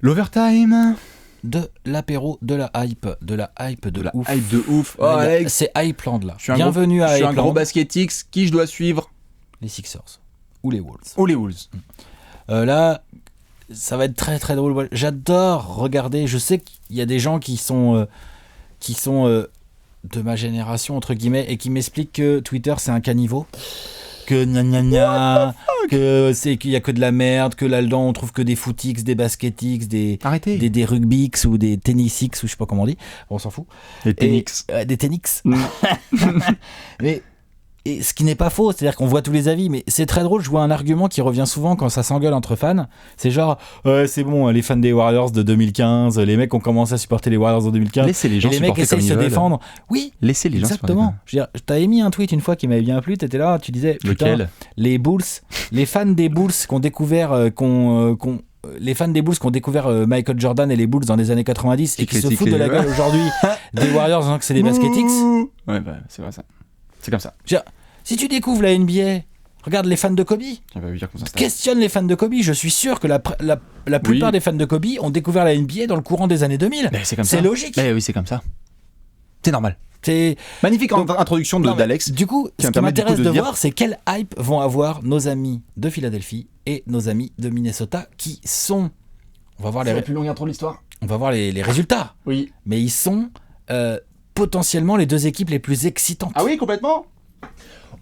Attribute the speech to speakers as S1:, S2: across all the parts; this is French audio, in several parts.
S1: L'overtime.
S2: De l'apéro, de la hype de ouf.
S1: Hype de ouf. Oh, Alex.
S2: C'est Hypeland là.
S1: Bienvenue à Hypeland. Je suis un gros
S2: Hypeland.
S1: basketix. Qui je dois suivre?
S2: Les Sixers ou les Wolves.
S1: Là,
S2: ça va être très très drôle. J'adore regarder. Je sais qu'il y a des gens qui sont de ma génération entre guillemets et qui m'expliquent que Twitter c'est un caniveau, que gna gna gna, que c'est qu'il y a que de la merde, que là-dedans on trouve que des footix, des basketix, des rugbix ou des tennisix ou je sais pas comment on dit. On s'en fout.
S1: Des tenix.
S2: Des tenix. Mais et ce qui n'est pas faux, c'est-à-dire qu'on voit tous les avis, mais c'est très drôle, je vois un argument qui revient souvent quand ça s'engueule entre fans, c'est genre, c'est bon, les fans des Warriors de 2015, les mecs ont commencé à supporter les Warriors en 2015,
S1: laissez les gens
S2: et les mecs essayent de se défendre. Oui,
S1: laissez les gens
S2: exactement. Je veux dire, t'avais mis un tweet une fois qui m'avait bien plu, t'étais là, tu disais, putain, les Bulls, les fans des Bulls qui ont découvert, les fans des Bulls qui ont découvert Michael Jordan et les Bulls dans les années 90 et qui se foutent de la gueule aujourd'hui des Warriors en disant que c'est des basketix.
S1: Ouais, bah, c'est vrai ça. C'est comme ça.
S2: Si tu découvres la NBA, regarde les fans de Kobe. Questionne les fans de Kobe. Je suis sûr que la plupart des fans de Kobe ont découvert la NBA dans le courant des années 2000.
S1: Mais c'est
S2: logique.
S1: Mais oui, c'est comme ça. C'est normal.
S2: C'est
S1: magnifique introduction d'Alex.
S2: Du coup, ce qui m'intéresse de voir, c'est quelle hype vont avoir nos amis de Philadelphie et nos amis de Minnesota qui sont. On va voir
S1: la plus longue intro de l'histoire.
S2: On va voir les résultats.
S1: Oui.
S2: Mais ils sont potentiellement les deux équipes les plus excitantes.
S1: Ah oui, complètement.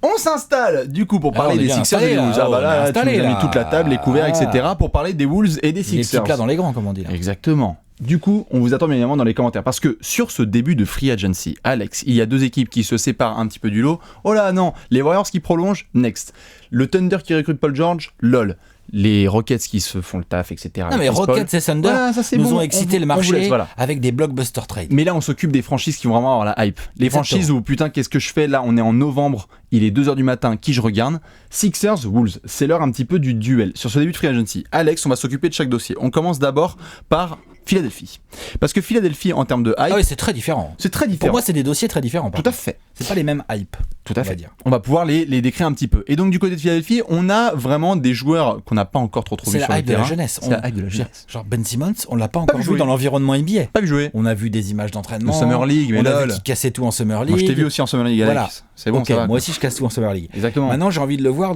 S1: On s'installe du coup pour parler des Sixers et des Wolves. Tu nous as mis toute la table, les couverts, etc. pour parler des Wolves et des Sixers.
S2: Les petits plats dans les grands, comme on dit là.
S1: Exactement. Du coup, on vous attend bien évidemment dans les commentaires parce que sur ce début de free agency, Alex, il y a deux équipes qui se séparent un petit peu du lot. Oh là non, les Warriors qui prolongent, next. Le Thunder qui recrute Paul George, lol. Les Rockets qui se font le taf, etc.
S2: Non mais Rockets et Thunder nous ont excité le marché avec des blockbuster trades.
S1: Mais là on s'occupe des franchises qui vont vraiment avoir la hype. Les franchises où putain qu'est-ce que je fais là, on est en novembre, il est 2h du matin, qui je regarde? Sixers, Wolves, c'est l'heure un petit peu du duel. Sur ce début de free agency, Alex, on va s'occuper de chaque dossier. On commence d'abord par Philadelphie. Parce que Philadelphie en termes de hype...
S2: Ah oui, c'est très différent.
S1: C'est très différent.
S2: Pour moi c'est des dossiers très différents.
S1: Tout à fait.
S2: C'est pas les mêmes hype.
S1: Tout à fait. On va pouvoir les décrire un petit peu. Et donc du côté de Philadelphie, on a vraiment des joueurs qu'on n'a pas encore trop vu sur le terrain.
S2: C'est la hype de la jeunesse.
S1: C'est la hype de la jeunesse.
S2: Genre Ben Simmons, on l'a pas encore vu dans l'environnement NBA.
S1: Pas vu jouer.
S2: On a vu des images d'entraînement.
S1: En Summer League, mais
S2: on a vu qu'il cassait tout en Summer League.
S1: Moi je t'ai vu aussi en Summer League, Alex. Voilà. C'est bon,
S2: okay, ça va. Moi aussi je casse tout en Summer League.
S1: Exactement.
S2: Maintenant j'ai envie de le voir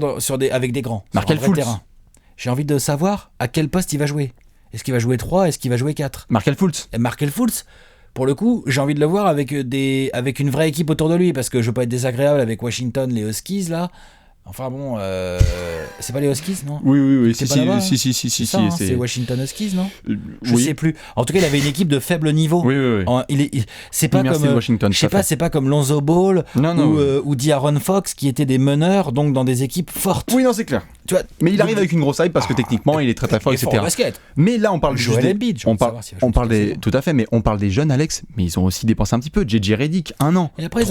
S2: avec des grands.
S1: Markel Fultz.
S2: J'ai envie de savoir à quel poste il va jouer. Est-ce qu'il va jouer 3? Est-ce qu'il va jouer 4?
S1: Markel Fultz.
S2: Markel Fultz, pour le coup, j'ai envie de le voir avec une vraie équipe autour de lui, parce que je veux pas être désagréable avec Washington, les Huskies là. Enfin bon, c'est pas les Huskies, non?
S1: Oui,
S2: c'est c'est Washington Huskies, non? Je sais plus. En tout cas, il avait une équipe de faible niveau.
S1: Oui.
S2: C'est pas comme
S1: Washington,
S2: je sais pas, c'est pas comme Lonzo Ball ou De'Aaron Fox qui étaient des meneurs, donc dans des équipes fortes.
S1: Oui, non, c'est clair.
S2: Tu vois,
S1: mais il arrive avec une grosse hype parce que techniquement, il est très très fort, etc. Mais là, on parle juste
S2: des...
S1: On parle des... Tout à fait, mais on parle des jeunes, Alex. Mais ils ont aussi dépensé un petit peu. JJ Redick, 1 an.
S2: Et après,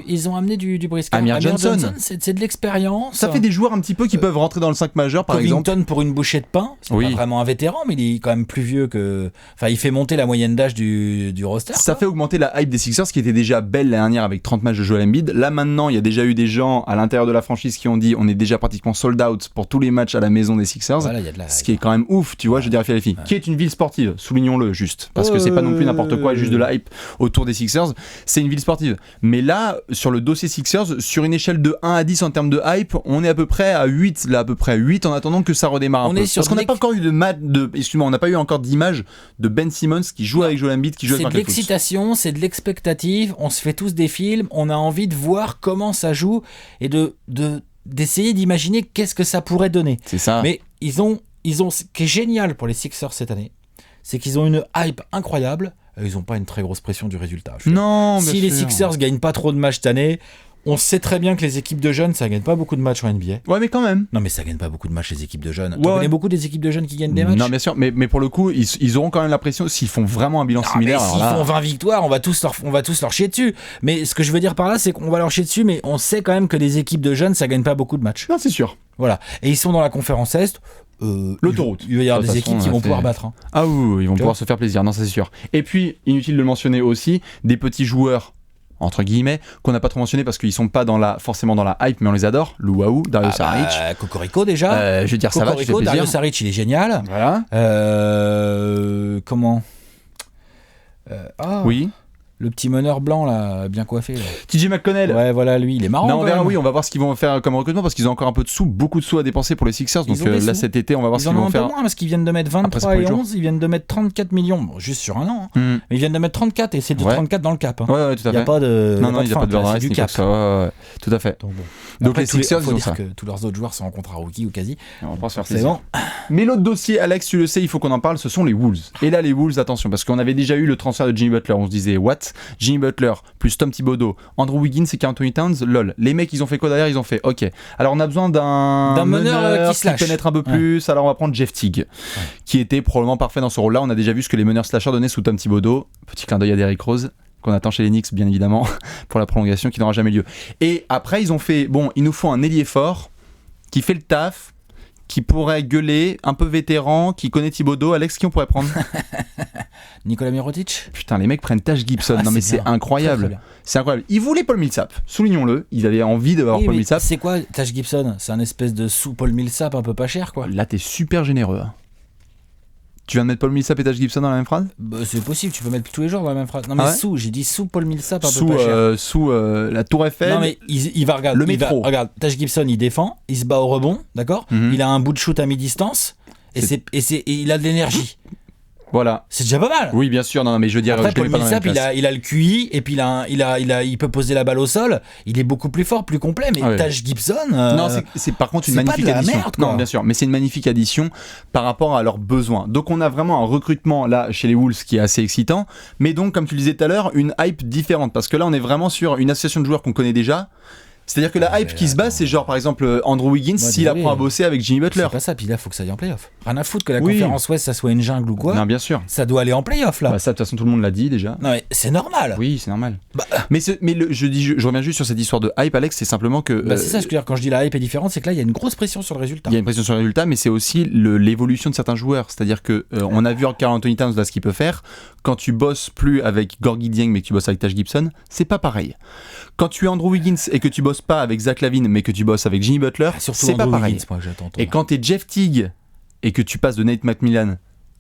S2: ils ont amené du brisket.
S1: Amir Johnson,
S2: c'est de l'expérience.
S1: Ça fait des joueurs un petit peu qui peuvent rentrer dans le 5 majeur, par exemple.
S2: Covington pour une bouchée de pain. C'est pas vraiment un vétéran, mais il est quand même plus vieux que. Enfin, il fait monter la moyenne d'âge du roster.
S1: Ça fait augmenter la hype des Sixers, qui était déjà belle l'année dernière avec 30 matchs de Joel Embiid. Là, maintenant, il y a déjà eu des gens à l'intérieur de la franchise qui ont dit on est déjà pratiquement sold out pour tous les matchs à la maison des Sixers.
S2: Voilà,
S1: ce qui est quand même ouf, tu vois, je dirais Philadelphie, qui est une ville sportive, soulignons-le juste, parce que c'est pas non plus n'importe quoi, juste de la hype autour des Sixers, c'est une ville sportive. Mais là, sur le dossier Sixers, sur une échelle de 1 à 10 en termes de hype, on est à peu près à 8, là, à peu près à 8 en attendant que ça redémarre un peu. Parce qu'on n'a pas encore eu on n'a pas eu encore d'image de Ben Simmons qui joue avec Joel Embiid, qui joue avec Markel Fultz.
S2: C'est de l'excitation, c'est de l'expectative, on se fait tous des films, on a envie de voir comment ça joue et d'essayer d'imaginer qu'est-ce que ça pourrait donner.
S1: C'est ça.
S2: Mais ils ont ce qui est génial pour les Sixers cette année, c'est qu'ils ont une hype incroyable. Ils n'ont pas une très grosse pression du résultat.
S1: Non,
S2: si les Sixers gagnent pas trop de matchs cette année, on sait très bien que les équipes de jeunes, ça gagne pas beaucoup de matchs en NBA.
S1: Ouais, mais quand même.
S2: Non, mais ça gagne pas beaucoup de matchs les équipes de jeunes. Tu connais beaucoup des équipes de jeunes qui gagnent des matchs?
S1: Non, bien sûr, mais pour le coup, ils auront quand même la pression s'ils font vraiment un bilan similaire.
S2: S'ils font 20 victoires, on va tous leur chier dessus. Mais ce que je veux dire par là, c'est qu'on va leur chier dessus, mais on sait quand même que les équipes de jeunes, ça gagne pas beaucoup de matchs.
S1: Non, c'est sûr.
S2: Voilà. Et ils sont dans la conférence Est.
S1: L'autoroute.
S2: Il va y avoir des équipes qui vont pouvoir battre. Hein.
S1: Ah oui, ils vont pouvoir se faire plaisir. Non, ça c'est sûr. Et puis, inutile de le mentionner aussi, des petits joueurs entre guillemets, qu'on n'a pas trop mentionné parce qu'ils sont pas forcément dans la hype, mais on les adore. Luau, Dario Saric.
S2: Cocorico déjà.
S1: Je veux dire, ça va, tu fais plaisir.
S2: Dario Saric, il est génial.
S1: Voilà.
S2: Comment
S1: Oui.
S2: Le petit meneur blanc là, bien coiffé. Là.
S1: TJ McConnell.
S2: Ouais, voilà, lui, il est marrant.
S1: Là, on verra, on va voir ce qu'ils vont faire comme recrutement parce qu'ils ont encore un peu de sous, beaucoup de sous à dépenser pour les Sixers. Donc là, cet été, on va voir ce qu'ils vont faire.
S2: Ils en ont un peu moins parce qu'ils viennent de mettre 23 et 11, ils viennent de mettre 34 millions, bon, juste sur un an. Mais ils viennent de mettre 34 et c'est de 34 dans le cap. Hein.
S1: Ouais, tout à fait.
S2: Il n'y a pas de.
S1: Non, il n'y a pas de beurre du cap. Tout à fait.
S2: Donc les Sixers, il faut dire que tous leurs autres joueurs sont en contrat rookie ou quasi.
S1: On va se faire plaisir. Mais l'autre dossier, Alex, tu le sais, il faut qu'on en parle, ce sont les Wolves. Et là, les Wolves, attention, parce qu'on avait déjà eu le transfert de Jimmy Butler. On se disait, what ? Jimmy Butler plus Tom Thibodeau, Andrew Wiggins et Karl Anthony Towns, lol. Les mecs, ils ont fait quoi derrière ? Ils ont fait, ok. Alors on a besoin d'un meneur qui pénètre un peu plus. Alors on va prendre Jeff Teague, qui était probablement parfait dans ce rôle-là. On a déjà vu ce que les meneurs slashers donnaient sous Tom Thibodeau. Petit clin d'œil à Derrick Rose, qu'on attend chez les Knicks, bien évidemment, pour la prolongation qui n'aura jamais lieu. Et après, ils ont fait, il nous faut un ailier fort qui fait le taf, qui pourrait gueuler, un peu vétéran, qui connaît Thibodeau. Alex, qui on pourrait prendre ?
S2: Nicolas Mirotic.
S1: Putain, les mecs prennent Taj Gibson. Non, mais c'est incroyable. Très c'est incroyable. Ils voulaient Paul Millsap, soulignons-le. Ils avaient envie d'avoir Paul Millsap.
S2: C'est quoi Taj Gibson ? C'est un espèce de sous-Paul Millsap un peu pas cher, quoi.
S1: Là, t'es super généreux. Tu viens de mettre Paul Millsap et Taj Gibson dans la même phrase ?
S2: C'est possible, tu peux mettre tous les joueurs dans la même phrase. Non, mais j'ai dit sous Paul Millsap un peu pas cher.
S1: Sous la Tour Eiffel.
S2: Non, mais il va regarder.
S1: Le métro.
S2: Regarde, Taj Gibson, il défend, il se bat au rebond, d'accord ? Il a un bout de shoot à mi-distance et il a de l'énergie.
S1: Voilà.
S2: C'est déjà pas mal.
S1: Oui, bien sûr. Non, mais je veux dire.
S2: Après, Paul Millsap, il a le QI et puis il peut poser la balle au sol. Il est beaucoup plus fort, plus complet. Mais Taj Gibson.
S1: Non, c'est par contre une magnifique addition.
S2: Merde, quoi.
S1: Non, bien sûr, mais c'est une magnifique addition par rapport à leurs besoins. Donc, on a vraiment un recrutement là chez les Wolves qui est assez excitant. Mais donc, comme tu le disais tout à l'heure, une hype différente parce que là, on est vraiment sur une association de joueurs qu'on connaît déjà. C'est-à-dire que la hype qui se base, c'est genre par exemple Andrew Wiggins s'il apprend à bosser avec Jimmy Butler.
S2: C'est pas ça, puis là faut que ça aille en playoff. Rien à foutre que la conférence Ouest ça soit une jungle ou quoi.
S1: Non, bien sûr.
S2: Ça doit aller en playoff là.
S1: Ça de toute façon tout le monde l'a dit déjà.
S2: Non mais c'est normal.
S1: Oui, c'est normal. Je reviens juste sur cette histoire de hype, Alex, c'est simplement que.
S2: C'est ça, ce que je veux dire quand je dis la hype est différente, c'est que là il y a une grosse pression sur le résultat.
S1: Il y a une pression sur le résultat, mais c'est aussi l'évolution de certains joueurs. C'est-à-dire que on a vu Karl Anthony Towns là ce qu'il peut faire. Quand tu bosses plus avec Gorgui Dieng mais que tu bosses avec Taj Gibson, c'est pas pareil. Quand tu es Andrew Wiggins et que tu bosses pas avec Zach LaVine mais que tu bosses avec Jimmy Butler, c'est pas pareil.
S2: Wiggins, moi, j'attends,
S1: et quand tu es Jeff Teague et que tu passes de Nate McMillan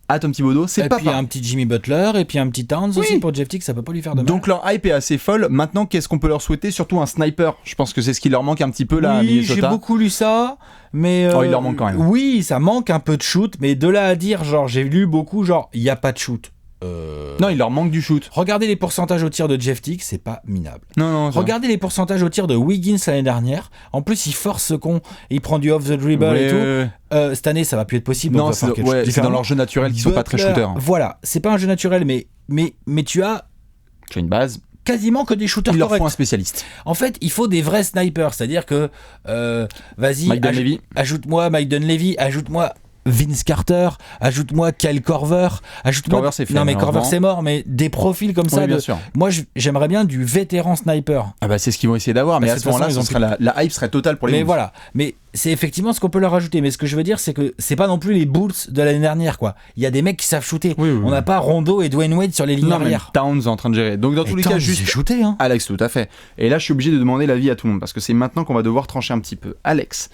S1: à Tom Thibodeau, c'est pas pareil.
S2: Et puis un petit Jimmy Butler et puis un petit Towns aussi pour Jeff Teague, ça peut pas lui faire de mal.
S1: Donc leur hype est assez folle. Maintenant, qu'est-ce qu'on peut leur souhaiter ? Surtout un sniper. Je pense que c'est ce qui leur manque un petit peu là à Minnesota.
S2: J'ai beaucoup lu ça, mais
S1: il leur manque quand même.
S2: Oui, ça manque un peu de shoot, mais de là à dire genre j'ai lu beaucoup genre il y a pas de shoot.
S1: Non, il leur manque du shoot.
S2: Regardez les pourcentages au tir de Jeff Teague, c'est pas minable.
S1: Non,
S2: regardez les pourcentages au tir de Wiggins l'année dernière. En plus, il force ce con, il prend du off the dribble et tout. Cette année, ça va plus être possible.
S1: Non, c'est dans leur jeu naturel qu'ils sont pas très shooters.
S2: Voilà, c'est pas un jeu naturel, mais tu as
S1: une base.
S2: Quasiment que des shooters corrects.
S1: Il leur faut un spécialiste.
S2: En fait, il faut des vrais snipers, c'est-à-dire que vas-y, ajoute-moi Mike Dunleavy, ajoute-moi Vince Carter, ajoute-moi Kyle Korver, ajoute-moi.
S1: Korver, c'est fait.
S2: Non mais Korver c'est mort, mais des profils comme ça.
S1: Bien sûr.
S2: Moi j'aimerais bien du vétéran sniper.
S1: C'est ce qu'ils vont essayer d'avoir, mais à ce moment-là, la hype serait totale pour les.
S2: Mais voilà, mais c'est effectivement ce qu'on peut leur ajouter. Mais ce que je veux dire, c'est que c'est pas non plus les Bulls de l'année dernière, quoi. Il y a des mecs qui savent shooter. On n'a pas Rondo et Dwayne Wade sur les lignes arrière.
S1: Towns en train de gérer. Donc dans tous les cas, juste
S2: shooter, hein.
S1: Alex, tout à fait. Et là, je suis obligé de demander l'avis à tout le monde parce que c'est maintenant qu'on va devoir trancher un petit peu. Alex.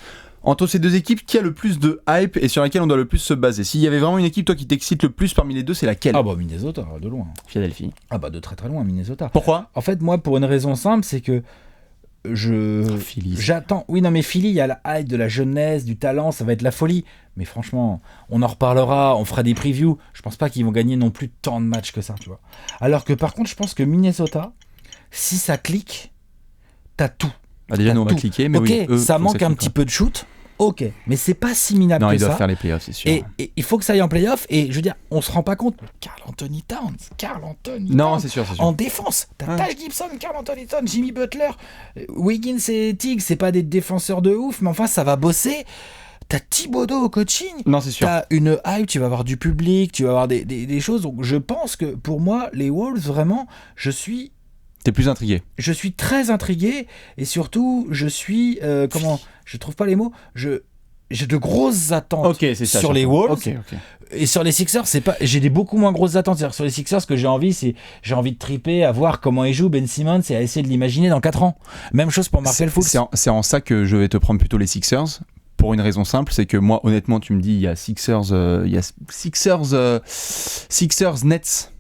S1: Entre ces deux équipes, qui a le plus de hype et sur laquelle on doit le plus se baser ? S'il y avait vraiment une équipe, toi, qui t'excite le plus parmi les deux, c'est laquelle ?
S2: Minnesota, de loin.
S1: Philadelphie.
S2: De très très loin, Minnesota.
S1: Pourquoi ?
S2: En fait, moi, pour une raison simple, c'est que j'attends. Oui, non, mais Philly, il y a la hype de la jeunesse, du talent, ça va être la folie. Mais franchement, on en reparlera, on fera des previews. Je pense pas qu'ils vont gagner non plus tant de matchs que ça, tu vois. Alors que par contre, je pense que Minnesota, si ça clique, t'as tout.
S1: Déjà, nous, on va cliquer, mais
S2: ok, ça manque un petit peu de shoot. Ok, mais c'est pas si minable que ça.
S1: Non, ils doivent faire les playoffs, c'est sûr.
S2: Et il faut que ça aille en playoffs. Et je veux dire, on se rend pas compte. Karl Anthony Towns.
S1: Non, c'est sûr.
S2: En défense, t'as Taj Gibson, Karl Anthony Towns, Jimmy Butler, Wiggins et Teague. C'est pas des défenseurs de ouf, mais enfin, ça va bosser. T'as Thibodeau au coaching.
S1: Non, c'est sûr.
S2: T'as une hype, tu vas avoir du public, tu vas avoir des choses. Donc, je pense que pour moi, les Wolves, vraiment,
S1: T'es plus intrigué.
S2: Je suis très intrigué et surtout, je suis... je trouve pas les mots. j'ai de grosses attentes sur les Wolves. Et sur les Sixers, j'ai beaucoup moins grosses attentes. C'est-à-dire sur les Sixers, ce que j'ai envie de triper, à voir comment il joue Ben Simmons et à essayer de l'imaginer dans 4 ans. Même chose pour Markelle Fultz.
S1: C'est en ça que je vais te prendre plutôt les Sixers. Pour une raison simple, c'est que moi, honnêtement, tu me dis, il y a Sixers Nets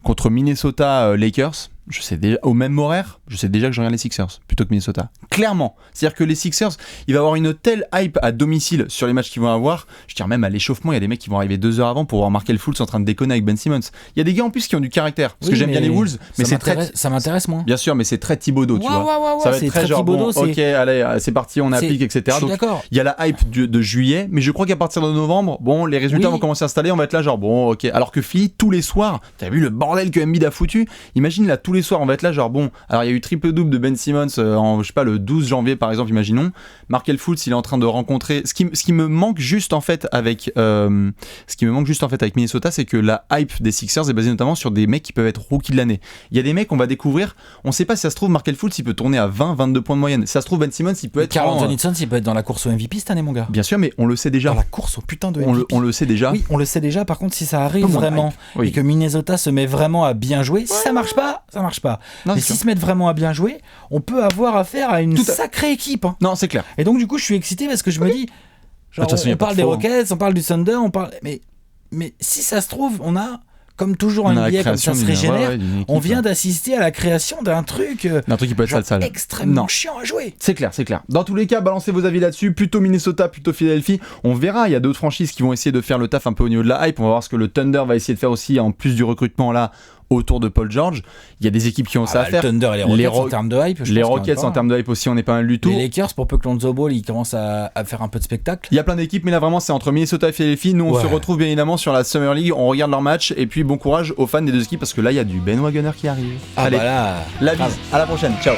S1: contre Minnesota Lakers. Je sais déjà, au même horaire, je sais déjà que je regarde les Sixers plutôt que Minnesota. Clairement. C'est-à-dire que les Sixers, il va y avoir une telle hype à domicile sur les matchs qu'ils vont avoir. Je dirais même à l'échauffement, il y a des mecs qui vont arriver 2 heures avant pour voir Markelle Fultz en train de déconner avec Ben Simmons. Il y a des gars en plus qui ont du caractère. Parce que j'aime bien les Wolves, mais
S2: ça m'intéresse moins.
S1: Bien sûr, mais c'est très Thibodeau, tu vois. Ça va être très genre, Thibodeau, ok, allez, c'est parti, on applique, etc. Donc, il y a la hype de juillet, mais je crois qu'à partir de novembre, bon, les résultats vont commencer à s'installer, on va être là genre, bon, ok. Alors que Philly, tous les soirs, t'as vu le bordel que Embiid a foutu? Imagine là, tous les soirs, on va être là genre, bon, alors il y a eu triple-double de Ben Simmons en, je sais pas, le 12 janvier par exemple, imaginons. Markelle Fultz, il est en train de rencontrer. Ce qui me manque juste en fait avec Minnesota, c'est que la hype des Sixers est basée notamment sur des mecs qui peuvent être rookie de l'année. Il y a des mecs qu'on va découvrir, on sait pas si ça se trouve, Markelle Fultz, il peut tourner à 20-22 points de moyenne. Si ça se trouve, Ben Simmons, il peut être.
S2: Karl Anthony Towns, il peut être dans la course au MVP cette année, mon gars.
S1: Bien sûr, mais on le sait déjà.
S2: Dans la course au putain de MVP.
S1: On le sait déjà.
S2: Oui, on le sait déjà. Par contre, si ça arrive vraiment et que Minnesota se met vraiment à bien jouer, si ça marche pas, ça marche pas. Non, mais s'ils se mettent vraiment à bien jouer, on peut avoir affaire à une sacrée équipe. Hein.
S1: Non, c'est clair.
S2: Et donc du coup, je suis excité parce que je me dis, genre, on parle des Rockets, on parle du Thunder, mais si ça se trouve, on a comme toujours un NBA comme ça se régénère, on vient d'assister à la création d'un truc
S1: qui peut être sale.
S2: Extrêmement chiant à jouer.
S1: C'est clair. Dans tous les cas, balancez vos avis là-dessus. Plutôt Minnesota, plutôt Philadelphie. On verra. Il y a d'autres franchises qui vont essayer de faire le taf un peu au niveau de la hype. On va voir ce que le Thunder va essayer de faire aussi en plus du recrutement là autour de Paul George. Il y a des équipes qui ont ça à faire.
S2: Le Thunder et les Rockets en termes de hype.
S1: Les Rockets en termes de hype aussi, on n'est pas mal du tout.
S2: Les Lakers, pour peu que Lonzo Ball il commence à faire un peu de spectacle.
S1: Il y a plein d'équipes, mais là vraiment c'est entre Minnesota et Philadelphie. Nous on se retrouve bien évidemment sur la Summer League. On regarde leur match et puis bon courage aux fans des deux équipes parce que là il y a du Ben Wagner qui arrive.
S2: Allez,
S1: la bise. À la prochaine. Ciao.